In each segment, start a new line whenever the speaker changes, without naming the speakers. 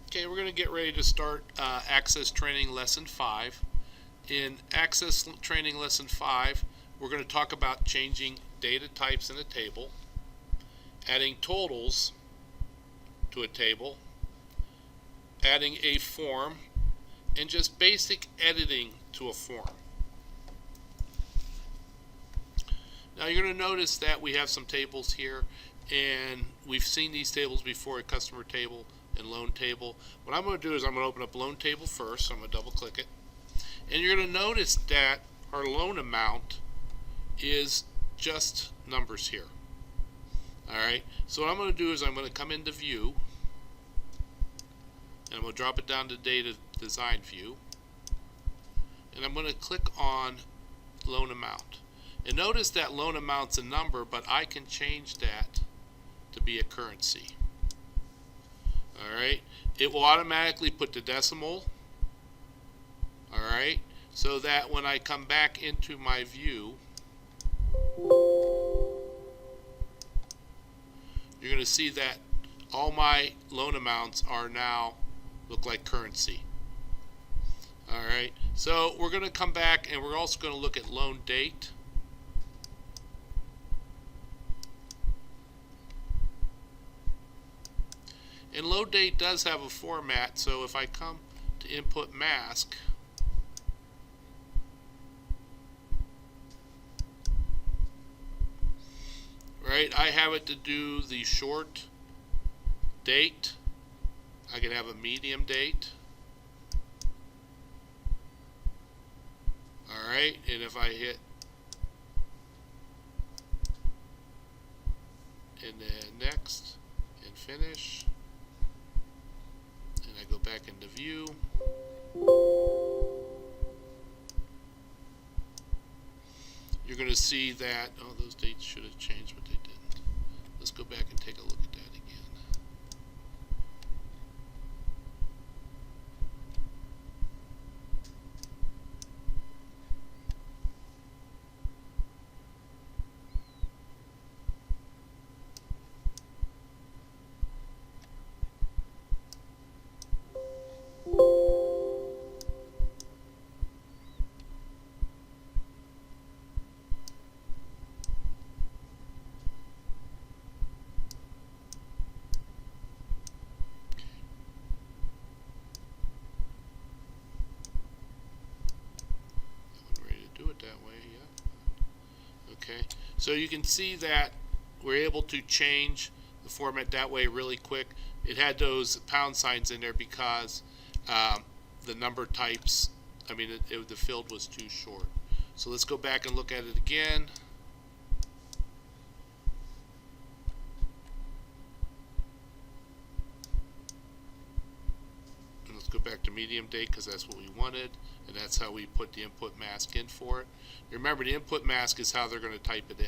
Okay, we're going to get ready to start Access Training Lesson 5. In Access Training Lesson 5, we're going to talk about changing data types in a table, adding totals to a table, adding a form, and just basic editing to a form. Now you're going to notice that we have some tables here, and we've seen these tables before, a customer table and loan table. What I'm going to do is I'm going to open up loan table first, so I'm going to double click it. And you're going to notice that our loan amount is just numbers here. Alright, so what I'm going to do is I'm going to come into view, and I'm going to drop it down to data design view, and I'm going to click on loan amount. And notice that loan amount's a number, but I can change that to be a currency. Alright, it will automatically put the decimal. Alright, so that when I come back into my view, you're going to see that all my loan amounts are now look like currency. Alright, so we're going to come back and we're also going to look at loan date. And load date does have a format, so if I come to input mask, right, I have it to do the short date. I can have a medium date. Alright, and if I hit and then next and finish, and I go back into view, you're going to see that, oh, those dates should have changed, but they didn't. Let's go back and take a look at that again. That way, yeah. Okay, so you can see that we're able to change the format that way really quick. It had those pound signs in there because the number types, the field was too short. So let's go back and look at it again. Go back to medium date because that's what we wanted, and that's how we put the input mask in for it. Remember, the input mask is how they're going to type it in.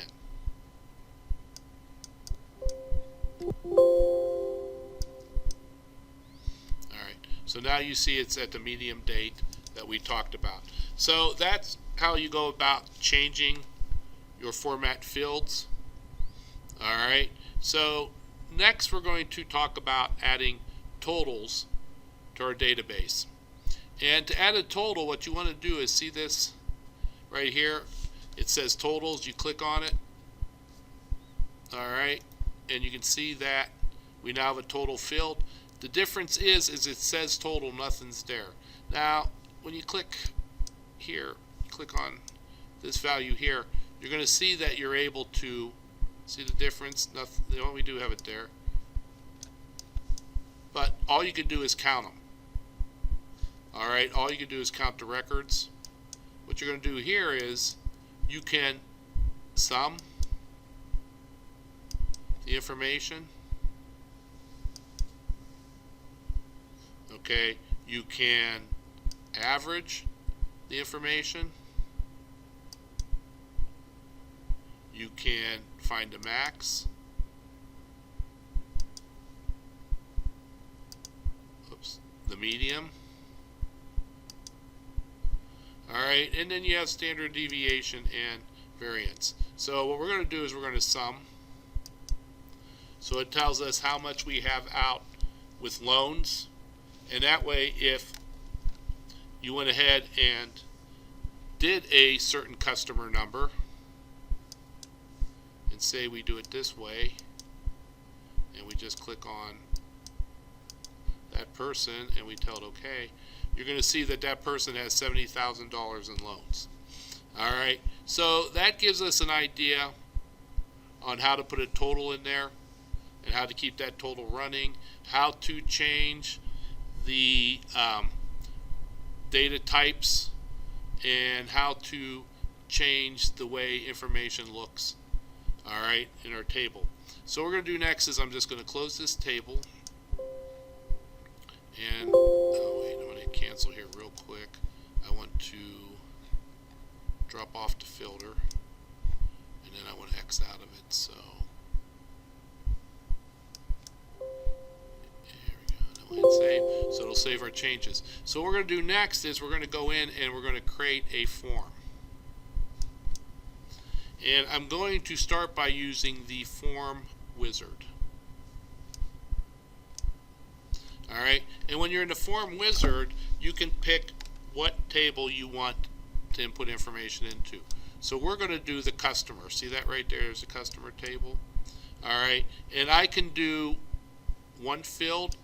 Alright, so now you see it's at the medium date that we talked about. So that's how you go about changing your format fields. Alright, so next we're going to talk about adding totals to our database. And to add a total, what you want to do is see this right here. It says totals. You click on it. Alright, and you can see that we now have a total field. The difference is it says total, nothing's there. Now when you click here, click on this value here, you're going to see that you're able to see the difference. Nothing, we do have it there, but all you can do is count them. Alright, all you can do is count the records. What you're going to do here is you can sum the information. Okay, you can average the information. You can find the max. Oops, the medium. Alright, and then you have standard deviation and variance. So what we're going to do is we're going to sum. So it tells us how much we have out with loans And that way, if you went ahead and did a certain customer number, and say we do it this way, and we just click on that person and we tell it okay, you're going to see that that person has $70,000 in loans. Alright, so that gives us an idea on how to put a total in there and how to keep that total running, how to change the data types, and how to change the way information looks, alright, in our table. So what we're going to do next is I'm just going to close this table, and oh wait, I'm going to cancel here real quick. I want to drop off the filter, and then I want to X out of it. So there we go. Now hit save. So it'll save our changes. So what we're going to do next is we're going to go in and we're going to create a form. And I'm going to start by using the form wizard. Alright, and when you're in the form wizard, you can pick what table you want to input information into. So we're going to do the customer. See that right there? There's a customer table. Alright, and I can do one field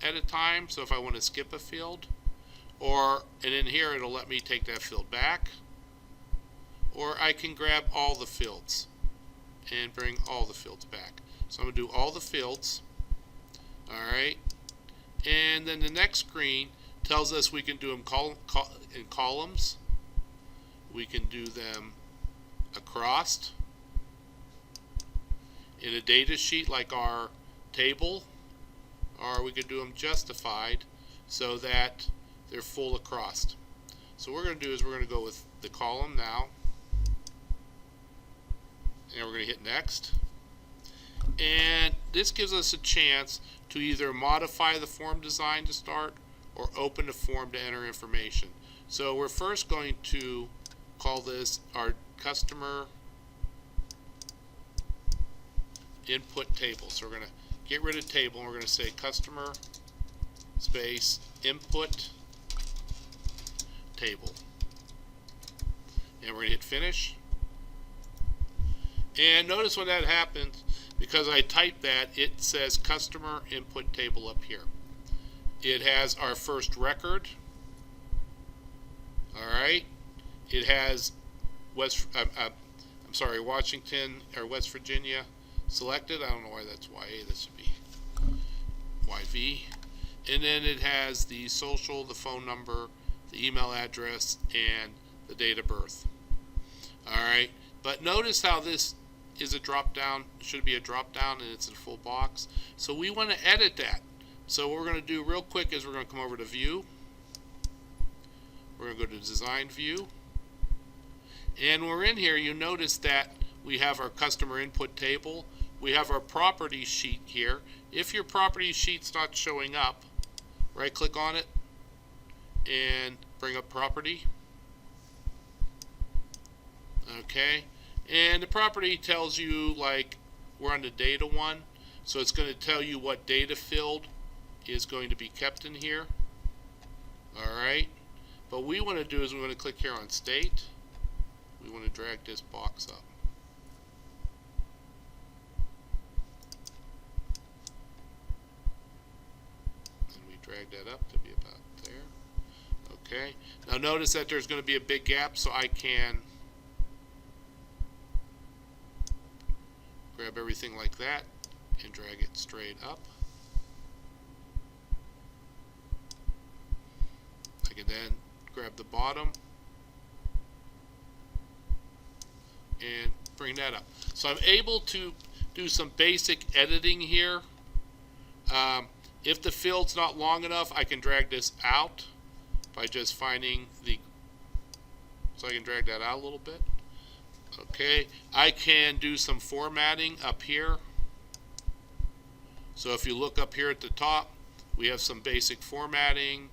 at a time, so if I want to skip a field, and in here it'll let me take that field back, or I can grab all the fields and bring all the fields back. So I'm going to do all the fields. Alright, and then the next screen tells us we can do them in columns, we can do them across, in a data sheet like our table, or we could do them justified so that they're full across. So what we're going to do is we're going to go with the column now, and we're going to hit next, and this gives us a chance to either modify the form design to start or open the form to enter information. So we're first going to call this our customer input table. So we're going to get rid of table and we're going to say customer space input table, and we're going to hit finish. And notice when that happens, because I typed that, it says customer input table up here. It has our first record. Alright. It has Washington or West Virginia selected. I don't know why that's YA, this should be YV. And then it has the social, the phone number, the email address, and the date of birth. Alright. But notice how this is a drop down, should be a drop down, and it's a full box. So we want to edit that. So what we're going to do real quick is we're going to come over to view. We're going to go to design view. And when we're in here, you notice that we have our customer input table. We have our property sheet here. If your property sheet's not showing up, right click on it and bring up property. Okay. And the property tells you, like, we're on the data one, so it's going to tell you what data field is going to be kept in here. Alright, but what we want to do is we want to click here on state. We want to drag this box up. And we drag that up to be about there. Okay, now notice that there's going to be a big gap, so I can grab everything like that and drag it straight up. I can then grab the bottom and bring that up. So I'm able to do some basic editing here. If the field's not long enough, I can drag this out by just finding so I can drag that out a little bit. Okay, I can do some formatting up here. So if you look up here at the top, we have some basic formatting.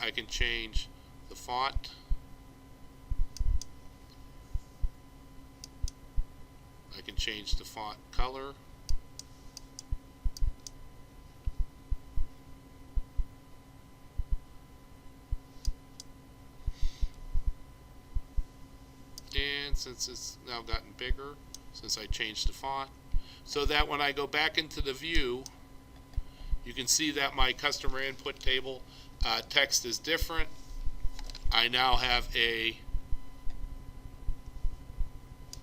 I can change the font. I can change the font color. And since it's now gotten bigger, since I changed the font, so that when I go back into the view, you can see that my customer input table text is different. I now have a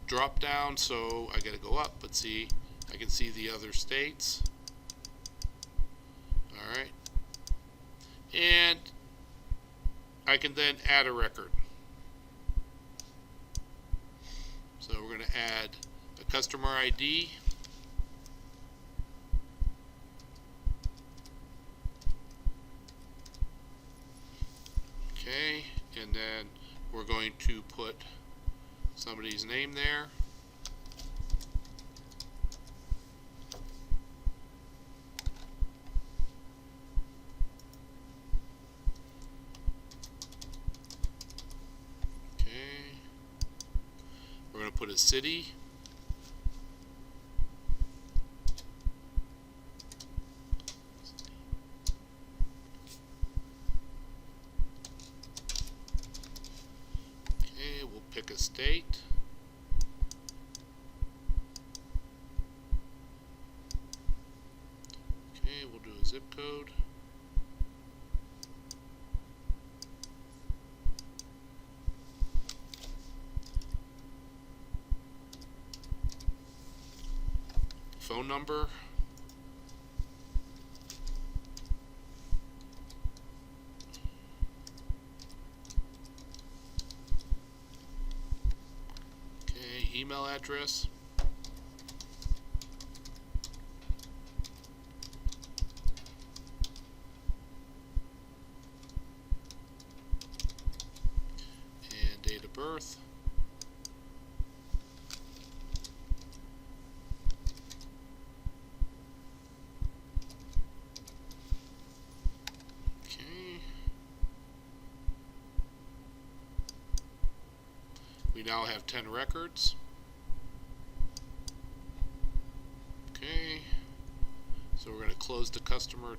drop down, so I got to go up, but see, I can see the other states. Alright, and I can then add a record. So we're going to add a customer ID. Okay, and then we're going to put somebody's name there. Okay, we're going to put a city. Okay, we'll pick a state. Okay, we'll do a zip code. Phone number. Okay, email address. And date of birth. We now have 10 records. Okay, so we're going to close the customer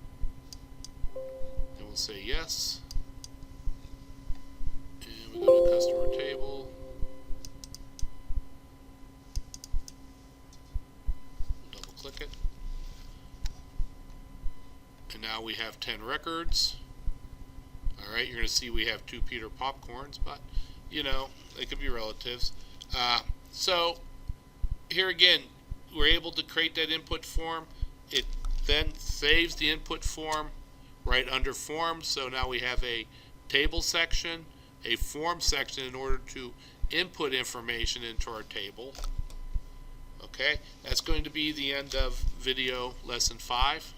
and we'll say yes. And we go to customer table. We'll double click it. And now we have 10 records. Alright, you're going to see we have 2 Peter Popcorns, but you know, they could be relatives. So here again, we're able to create that input form. It then saves the input form right under forms. So now we have a table section, a form section in order to input information into our table. Okay, that's going to be the end of video lesson 5.